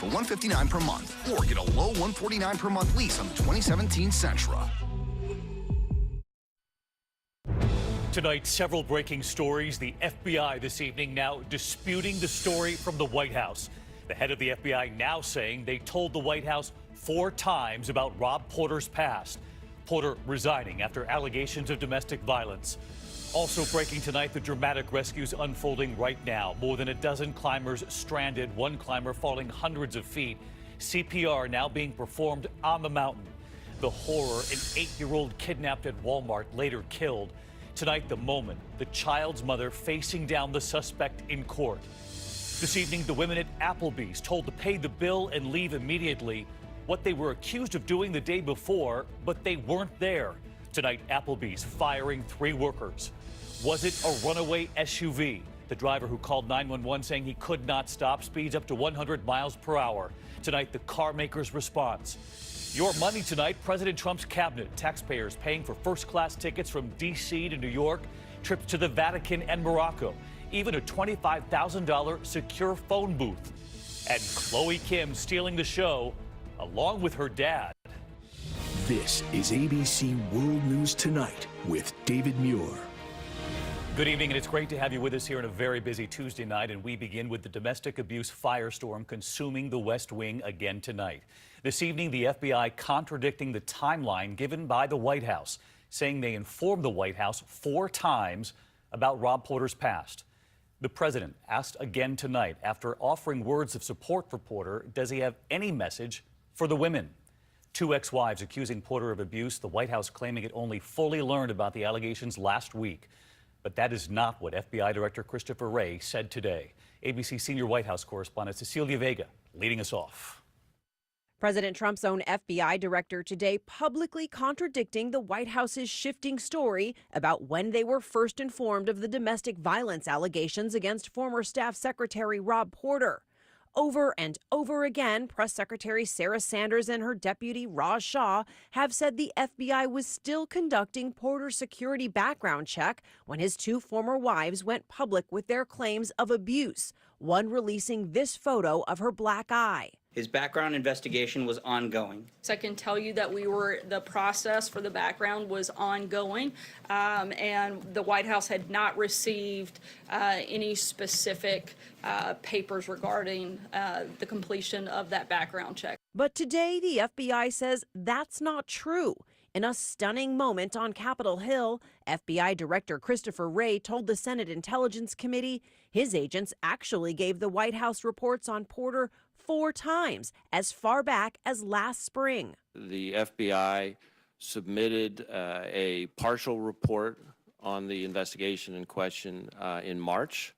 for $159 per month, or get a low $149 per month lease on the 2017 Sentra. Tonight, several breaking stories. The FBI this evening now disputing the story from the White House. The head of the FBI now saying they told the White House 4 times about Rob Porter's past. Porter resigning after allegations of domestic violence. Also breaking tonight, the dramatic rescues unfolding right now. More than a dozen climbers stranded, one climber falling hundreds of feet. CPR now being performed on the mountain. The horror, an 8-year-old kidnapped at Walmart, later killed. Tonight, the moment, the child's mother facing down the suspect in court. This evening, the women at Applebee's told to pay the bill and leave immediately. What they were accused of doing the day before, but they weren't there. Tonight, Applebee's firing 3 workers. Was it a runaway SUV? The driver who called 911 saying he could not stop, speeds up to 100 miles per hour. Tonight, the car maker's response. Your money tonight, President Trump's cabinet, taxpayers paying for first-class tickets from D.C. to New York, trips to the Vatican and Morocco, even a $25,000 secure phone booth. And Chloe Kim stealing the show, along with her dad. This is ABC World News Tonight with David Muir. Good evening, and it's great to have you with us here on a very busy Tuesday night. And we begin with the domestic abuse firestorm consuming the West Wing again tonight. This evening, the FBI contradicting the timeline given by the White House, saying they informed the White House 4 times about Rob Porter's past. The president asked again tonight, after offering words of support for Porter, does he have any message for the women? 2 ex-wives accusing Porter of abuse, the White House claiming it only fully learned about the allegations last week. But that is not what FBI Director Christopher Wray said today. ABC senior White House correspondent Cecilia Vega leading us off. President Trump's own FBI director today publicly contradicting the White House's shifting story about when they were first informed of the domestic violence allegations against former Staff Secretary Rob Porter. Over and over again, Press Secretary Sarah Sanders and her deputy Raj Shah have said the FBI was still conducting Porter's security background check when his 2 former wives went public with their claims of abuse, one releasing this photo of her black eye. His background investigation was ongoing. So I can tell you that the process for the background was ongoing, and the White House had not received any specific papers regarding the completion of that background check. But today, the FBI says that's not true. In a stunning moment on Capitol Hill, FBI Director Christopher Wray told the Senate Intelligence Committee his agents actually gave the White House reports on Porter 4 times, as far back as last spring. The FBI submitted a partial report on the investigation in question in March,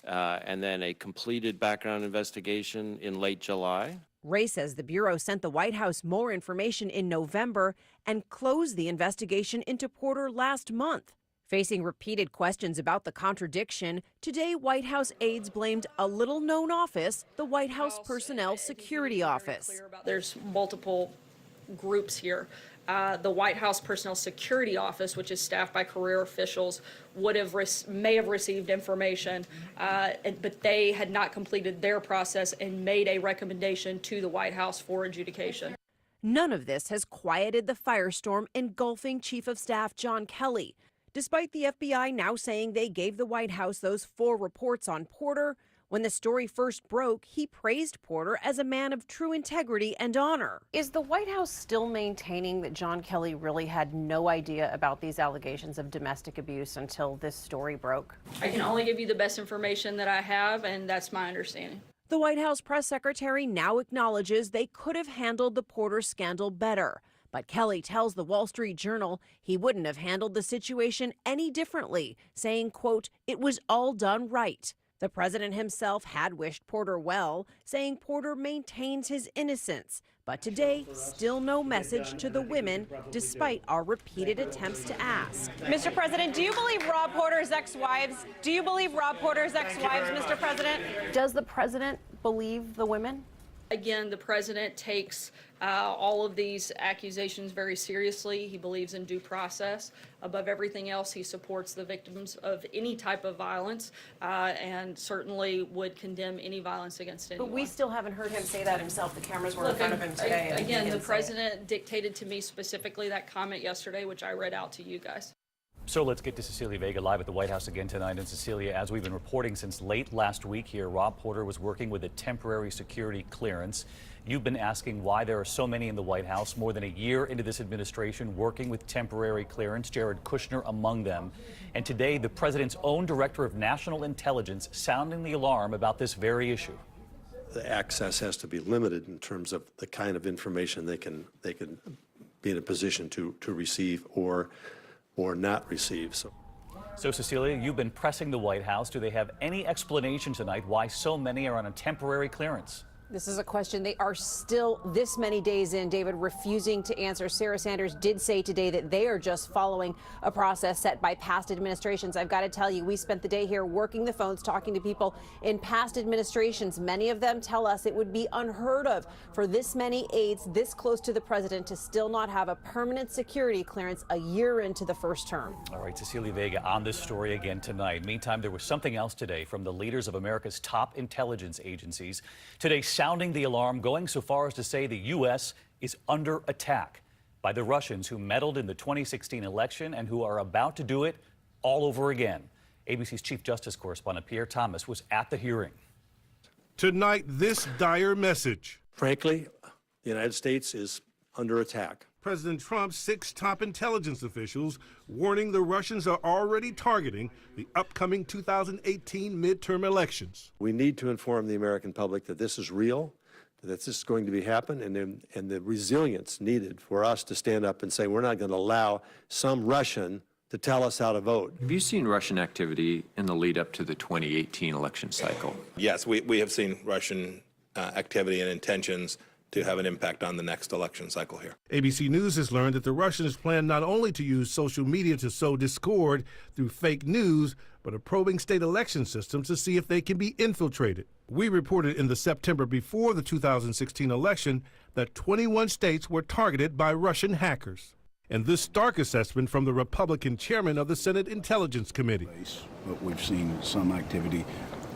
and then a completed background investigation in late July. Wray says the Bureau sent the White House more information in November and closed the investigation into Porter last month. Facing repeated questions about the contradiction, today White House aides blamed a little-known office, the White House Personnel Security Office. There's multiple groups here. The White House Personnel Security Office, which is staffed by career officials, may have received information, but they had not completed their process and made a recommendation to the White House for adjudication. None of this has quieted the firestorm engulfing Chief of Staff John Kelly. Despite the FBI now saying they gave the White House those 4 reports on Porter, when the story first broke, he praised Porter as a man of true integrity and honor. Is the White House still maintaining that John Kelly really had no idea about these allegations of domestic abuse until this story broke? I can only give you the best information that I have, and that's my understanding. The White House press secretary now acknowledges they could have handled the Porter scandal better. But Kelly tells the Wall Street Journal he wouldn't have handled the situation any differently, saying, quote, "It was all done right." The president himself had wished Porter well, saying Porter maintains his innocence. But today, still no message to the women, despite our repeated attempts to ask. Mr. President, do you believe Rob Porter's ex-wives? Mr. President? Does the president believe the women? Again, the president takes all of these accusations very seriously. He believes in due process. Above everything else, he supports the victims of any type of violence and certainly would condemn any violence against anyone. But we still haven't heard him say that himself. The cameras were in front of him today. and he Again, the didn't say it. president dictated to me specifically that comment yesterday, which I read out to you guys. So let's get to Cecilia Vega live at the White House again tonight. And Cecilia, as we've been reporting since late last week here, Rob Porter was working with a temporary security clearance. You've been asking why there are so many in the White House, more than a year into this administration, working with temporary clearance, Jared Kushner among them. And today, the president's own director of national intelligence sounding the alarm about this very issue. The access has to be limited in terms of the kind of information they can be in a position to receive or not receive. So, Cecilia, you've been pressing the White House. Do they have any explanation tonight why so many are on a temporary clearance? This is a question they are still this many days in, David, refusing to answer. Sarah Sanders did say today that they are just following a process set by past administrations. I've got to tell you, we spent the day here working the phones, talking to people in past administrations. Many of them tell us it would be unheard of for this many aides this close to the president to still not have a permanent security clearance a year into the first term. All right, Cecilia Vega on this story again tonight. Meantime, there was something else today from the leaders of America's top intelligence agencies. Today, sounding the alarm, going so far as to say the U.S. is under attack by the Russians who meddled in the 2016 election and who are about to do it all over again. ABC's Chief Justice correspondent Pierre Thomas was at the hearing. Tonight, this dire message. Frankly, the United States is under attack. President Trump's 6 top intelligence officials warning the Russians are already targeting the upcoming 2018 midterm elections. We need to inform the American public that this is real, that this is going to be happen, and the resilience needed for us to stand up and say we're not going to allow some Russian to tell us how to vote. Have you seen Russian activity in the lead up to the 2018 election cycle? Yes, we have seen Russian activity and intentions to have an impact on the next election cycle here. ABC News has learned that the Russians plan not only to use social media to sow discord through fake news, but are probing state election systems to see if they can be infiltrated. We reported in the September before the 2016 election that 21 states were targeted by Russian hackers. And this stark assessment from the Republican chairman of the Senate Intelligence Committee. But we've seen some activity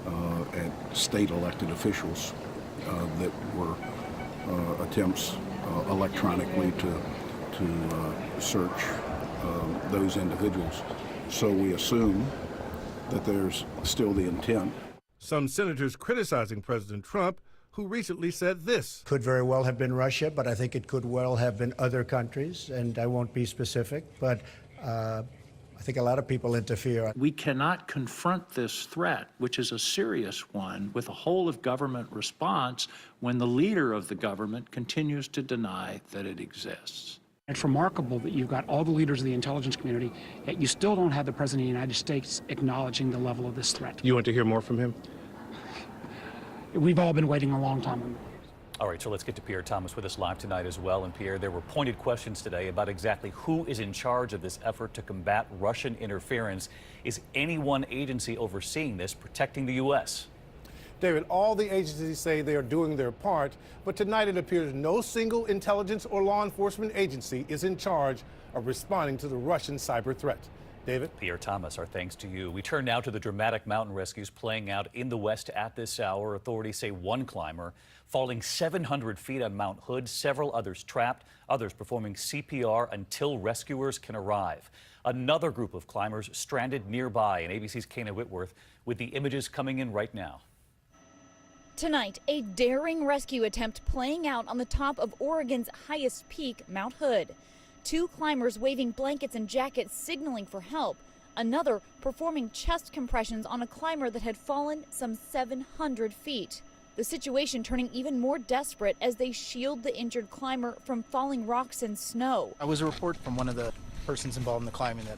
at state elected officials that were attempts electronically to search those individuals. So we assume that there's still the intent. Some senators criticizing President Trump, who recently said this. Could very well have been Russia, but I think it could well have been other countries, and I won't be specific, but I think a lot of people interfere. We cannot confront this threat, which is a serious one, with a whole of government response when the leader of the government continues to deny that it exists. It's remarkable that you've got all the leaders of the intelligence community, yet you still don't have the President of the United States acknowledging the level of this threat. You want to hear more from him? We've all been waiting a long time. All right, so let's get to Pierre Thomas with us live tonight as well. And Pierre, there were pointed questions today about exactly who is in charge of this effort to combat Russian interference. Is any one agency overseeing this, protecting the U.S.? David, all the agencies say they are doing their part, but tonight it appears no single intelligence or law enforcement agency is in charge of responding to the Russian cyber threat. David? Pierre Thomas, our thanks to you. We turn now to the dramatic mountain rescues playing out in the West at this hour. Authorities say one climber falling 700 feet on Mount Hood, several others trapped, others performing CPR until rescuers can arrive. Another group of climbers stranded nearby, and ABC's Kana Whitworth with the images coming in right now. Tonight, a daring rescue attempt playing out on the top of Oregon's highest peak, Mount Hood. 2 climbers waving blankets and jackets signaling for help. Another performing chest compressions on a climber that had fallen some 700 feet. The situation turning even more desperate as they shield the injured climber from falling rocks and snow. I was a report from one of the persons involved in the climbing that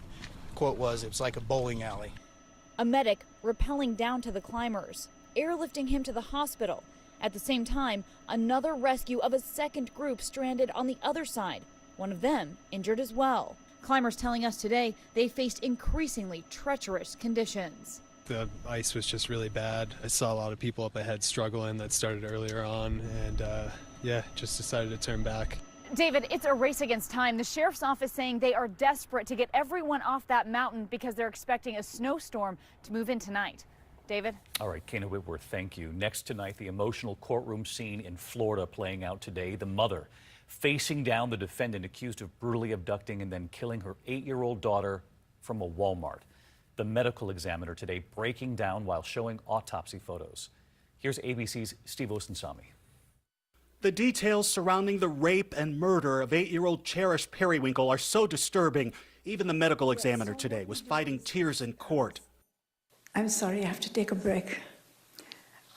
quote was, it was like a bowling alley. A medic rappelling down to the climbers, airlifting him to the hospital. At the same time, another rescue of a second group stranded on the other side. One of them injured as well. Climbers telling us today they faced increasingly treacherous conditions. the ice was just really bad. I saw a lot of people up ahead struggling that started earlier on, and yeah, just decided to turn back. David, it's a race against time. The sheriff's office saying they are desperate to get everyone off that mountain because they're expecting a snowstorm to move in tonight. David? All right, Kana Whitworth, thank you. Next tonight, the emotional courtroom scene in Florida playing out today. The mother facing down the defendant accused of brutally abducting and then killing her 8-year-old daughter from a Walmart. The medical examiner today breaking down while showing autopsy photos. Here's ABC's Steve Osunsami. The details surrounding the rape and murder of 8-year-old Cherish Periwinkle are so disturbing. Even the medical examiner today was fighting tears in court. I'm sorry, I have to take a break.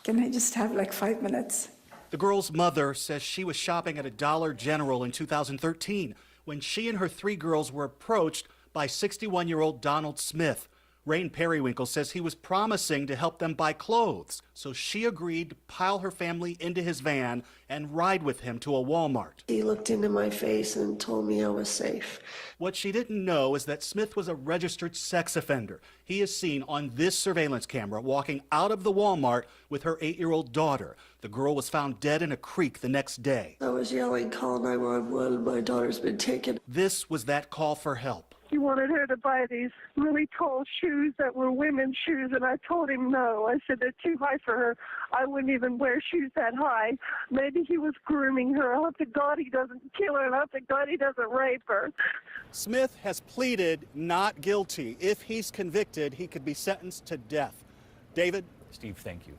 Can I just have like 5 minutes? The girl's mother says she was shopping at a Dollar General in 2013 when she and her 3 girls were approached by 61-year-old Donald Smith. Rain Periwinkle says he was promising to help them buy clothes, so she agreed to pile her family into his van and ride with him to a Walmart. He looked into my face and told me I was safe. What she didn't know is that Smith was a registered sex offender. He is seen on this surveillance camera walking out of the Walmart with her 8-year-old daughter. The girl was found dead in a creek the next day. I was yelling, "Call 911, my daughter's been taken." This was that call for help. He wanted her to buy these really tall shoes that were women's shoes, and I told him no. I said they're too high for her. I wouldn't even wear shoes that high. Maybe he was grooming her. I hope to God he doesn't kill her, and I hope to God he doesn't rape her. Smith has pleaded not guilty. If he's convicted, he could be sentenced to death. David? Steve, thank you.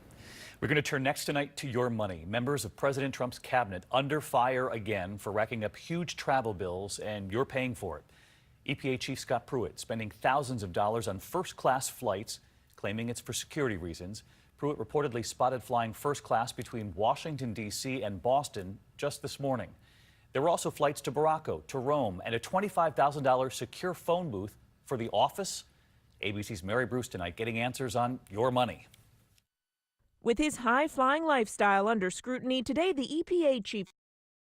We're going to turn next tonight to your money. Members of President Trump's cabinet under fire again for racking up huge travel bills, and you're paying for it. EPA Chief Scott Pruitt spending thousands of dollars on first-class flights, claiming it's for security reasons. Pruitt reportedly spotted flying first class between Washington, D.C. and Boston just this morning. There were also flights to Morocco, to Rome, and a $25,000 secure phone booth for the office. ABC's Mary Bruce tonight getting answers on your money. With his high-flying lifestyle under scrutiny today, the EPA chief